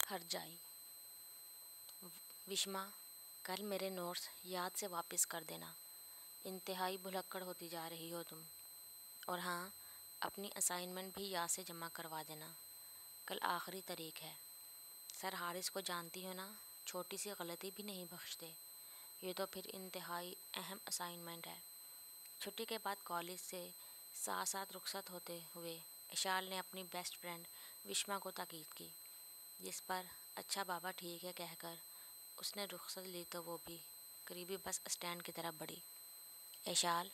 हरजाई। विष्मा, कल मेरे नोट्स याद से वापस कर देना। इंतहाई भुलक्कड़ होती जा रही हो तुम। और हाँ, अपनी असाइनमेंट भी याद से जमा करवा देना। कल आखिरी तारीख है। सर हारिस को जानती हो ना, छोटी सी गलती भी नहीं बख्शते। ये तो फिर इंतहाई अहम असाइनमेंट है। छुट्टी के बाद कॉलेज से साथ साथ रुखसत होते हुए इशाल ने अपनी बेस्ट फ्रेंड विष्मा को ताकीद की, जिस पर अच्छा बाबा ठीक है कहकर उसने रुखसत ली तो वो भी करीबी बस स्टैंड की तरफ बढ़ी। इशाल,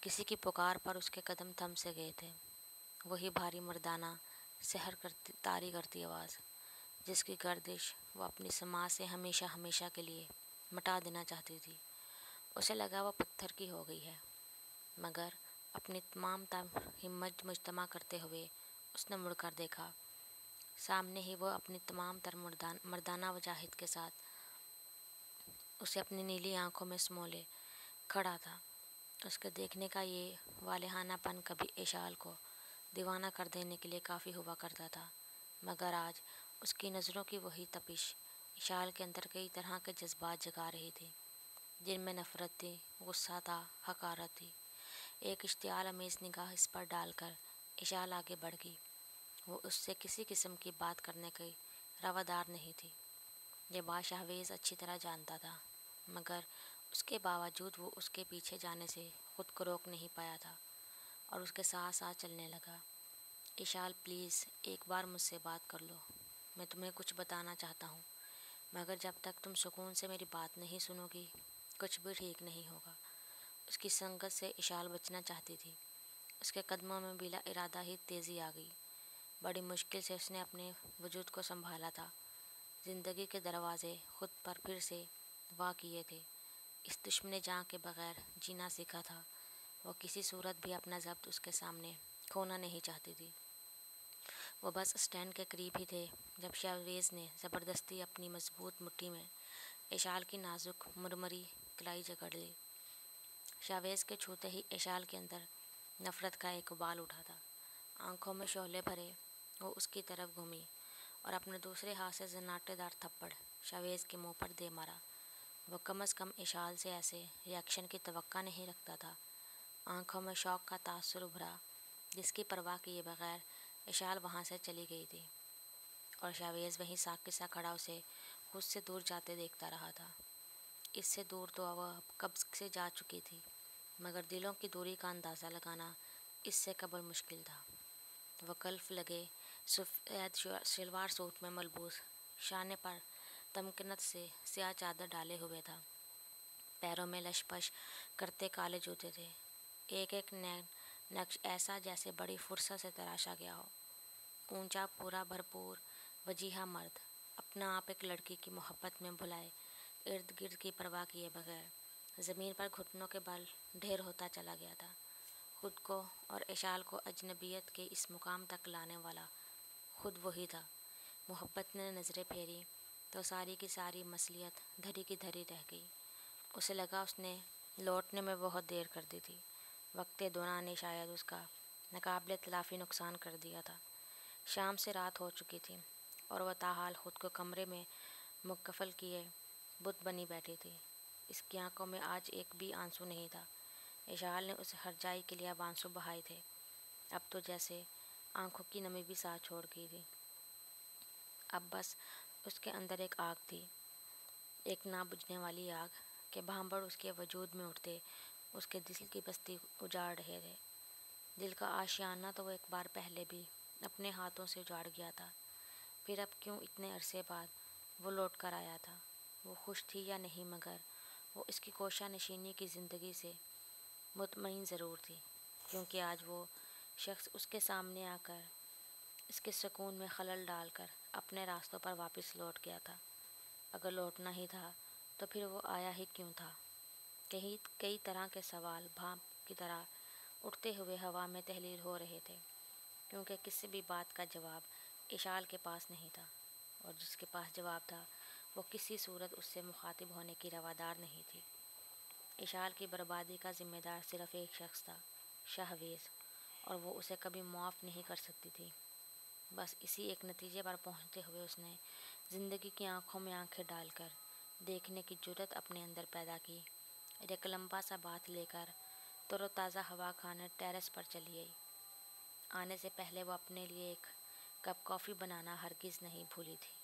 किसी की पुकार पर उसके कदम थम से गए थे। वही भारी मर्दाना सहर करती तारी करती आवाज़, जिसकी गर्दिश वो अपनी समाज से हमेशा हमेशा के लिए मिटा देना चाहती थी। उसे लगा वो पत्थर की हो गई है, मगर अपनी तमाम हिम्मत मुजतमा करते हुए उसने मुड़कर देखा। सामने ही वो अपनी तमाम तर मर्दाना वजाहिद के साथ उसे अपनी नीली आंखों में समोले खड़ा था। उसके देखने का ये वालेहानापन कभी इशाल को दीवाना कर देने के लिए काफ़ी हुआ करता था, मगर आज उसकी नज़रों की वही तपिश इशाल के अंदर कई तरह के जज्बात जगा रही थी, जिनमें नफ़रत थी, गुस्सा था, हकारत थी। एक इश्तियाल अमेज़ निगाह इस पर डालकर इशाल आगे बढ़ गई। वो उससे किसी किस्म की बात करने की रवादार नहीं थी। ये बात शाहवेज़ अच्छी तरह जानता था, मगर उसके बावजूद वो उसके पीछे जाने से ख़ुद को रोक नहीं पाया था और उसके साथ साथ चलने लगा। इशाल, प्लीज़ एक बार मुझसे बात कर लो। मैं तुम्हें कुछ बताना चाहता हूँ, मगर जब तक तुम सुकून से मेरी बात नहीं सुनोगी कुछ भी ठीक नहीं होगा। उसकी संगत से इशाल बचना चाहती थी। उसके कदमों में बिला इरादा ही तेज़ी आ गई। बड़ी मुश्किल से उसने अपने वजूद को संभाला था। ज़िंदगी के दरवाज़े खुद पर फिर से वाह किए थे। इस दुश्मन जान के बग़ैर जीना सीखा था। वो किसी सूरत भी अपना ज़ब्त उसके सामने खोना नहीं चाहती थी। वो बस स्टैंड के करीब ही थे जब शाहवेज़ ने ज़बरदस्ती अपनी मजबूत मुट्ठी में इशाल की नाजुक मुरमरी कलाई जकड़ ली। शाहवेज़ के छूते ही इशाल के अंदर नफ़रत का एक उबाल उठा था। आंखों में शोले भरे वो उसकी तरफ घूमी और अपने दूसरे हाथ से जन्नाटेदार थप्पड़ शाहवेज़ के मुंह पर दे मारा। वो कम अज़ कम इशाल से ऐसे रिएक्शन की तवक्का नहीं रखता था। आंखों में शौक का तासुर उभरा, जिसकी परवाह किए बगैर इशाल वहाँ से चली गई थी और शाहवेज़ वहीं साक़ के साथ खड़ा उसे खुद से दूर जाते देखता रहा था। इससे दूर तो वह कब से जा चुकी थी, मगर दिलों की दूरी का अंदाज़ा लगाना इससे कबल मुश्किल था। वह कल्फ लगे सफ़ेद शलवार सूट में मलबूस, शाने पर तमकनत से स्याह चादर डाले हुए था। पैरों में लशपश करते काले जूते थे। एक एक नक्श ऐसा जैसे बड़ी फुर्सत से तराशा गया हो। ऊंचा, पूरा, भरपूर, वजीहा मर्द, अपना आप एक लड़की की मोहब्बत में भुलाए, इर्द गिर्द की परवाह किए बगैर ज़मीन पर घुटनों के बल ढेर होता चला गया था। खुद को और इशाल को अजनबियत के इस मुकाम तक लाने वाला खुद वही था। मोहब्बत ने नज़रें फेरी तो सारी की सारी मसलियत धरी की धरी रह गई। उसे लगा उसने लौटने में बहुत देर कर दी थी। वक्त दोना ने शायद उसका नाकाबिले तलाफ़ी नुकसान कर दिया था। शाम से रात हो चुकी थी और वह ताहाल ख़ुद को कमरे में मुकफ़ल किए बुत बनी बैठी थी। इसकी आंखों में आज एक भी आंसू नहीं था। इशाल ने उसे हरजाई के लिए अब आंसू बहाए थे। अब तो जैसे आंखों की नमी भी साथ छोड़ गई थी। अब बस उसके अंदर एक आग थी, एक ना बुझने वाली आग के भांबड़ उसके वजूद में उठते उसके दिल की बस्ती उजाड़ रहे थे। दिल का आशियाना तो वो एक बार पहले भी अपने हाथों से उजाड़ गया था, फिर अब क्यों इतने अरसे बाद वो लौट कर आया था। वो खुश थी या नहीं, मगर वो इसकी कोशा नशीनी की ज़िंदगी से मुतमईन ज़रूर थी, क्योंकि आज वो शख्स उसके सामने आकर इसके सुकून में खलल डालकर अपने रास्तों पर वापस लौट गया था। अगर लौटना ही था तो फिर वो आया ही क्यों था। कई तरह के सवाल भाप की तरह उठते हुए हवा में तहलील हो रहे थे, क्योंकि किसी भी बात का जवाब इशाल के पास नहीं था, और जिसके पास जवाब था वो किसी सूरत उससे मुखातिब होने की रवादार नहीं थी। इशाल की बर्बादी का ज़िम्मेदार सिर्फ़ एक शख्स था, शाहवेज़, और वो उसे कभी मुआफ़ नहीं कर सकती थी। بس اسی ایک نتیجے پر پہنچتے ہوئے اس نے زندگی کی آنکھوں میں آنکھیں ڈال کر دیکھنے کی جرت اپنے اندر پیدا کی۔ ایک لمبا سا بات لے کر تر و تازہ ہوا کھانے ٹیرس پر چلی گئی۔ آنے سے پہلے وہ اپنے لیے ایک کپ کافی بنانا ہرگز نہیں بھولی تھی۔